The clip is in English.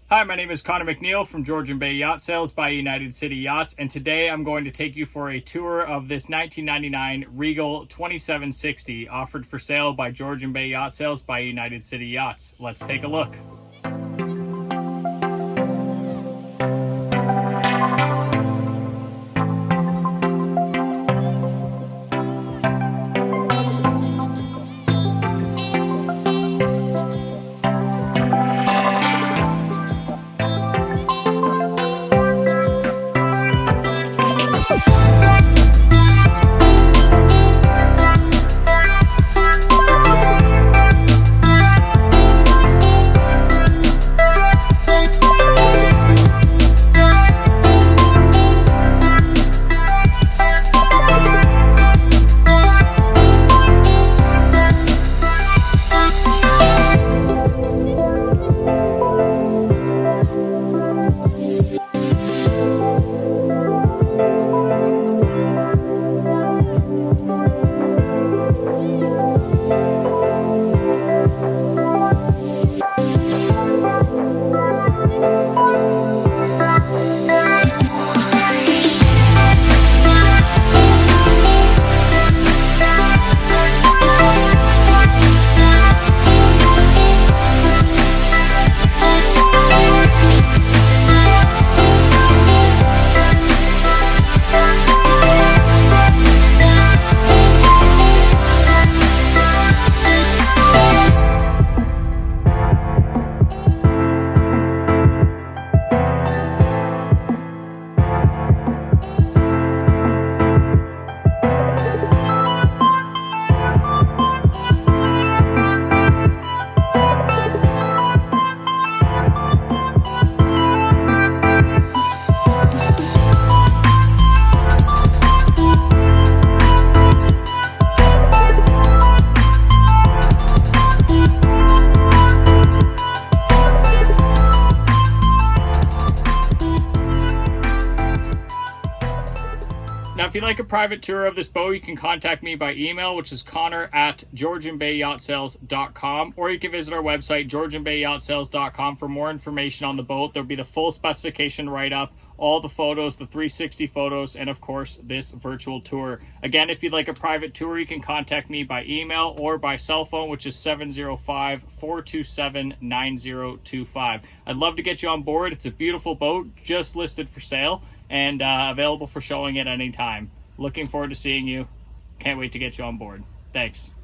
Hi, my name is Connor McNeil from Georgian Bay Yacht Sales by United City Yachts, and today I'm going to take you for a tour of this 1999 Regal 2760 offered for sale by Georgian Bay Yacht Sales by United City Yachts. Let's take a look. Now, if you'd like a private tour of this boat, you can contact me by email, which is connor@georgianbayyachtsales.com, or you can visit our website, georgianbayyachtsales.com, for more information on the boat. There'll be the full specification write-up, all the photos, the 360 photos, and of course, this virtual tour. Again, if you'd like a private tour, you can contact me by email or by cell phone, which is 705-427-9025. I'd love to get you on board. It's a beautiful boat, just listed for sale, and available for showing at any time. Looking forward to seeing you. Can't wait to get you on board. Thanks.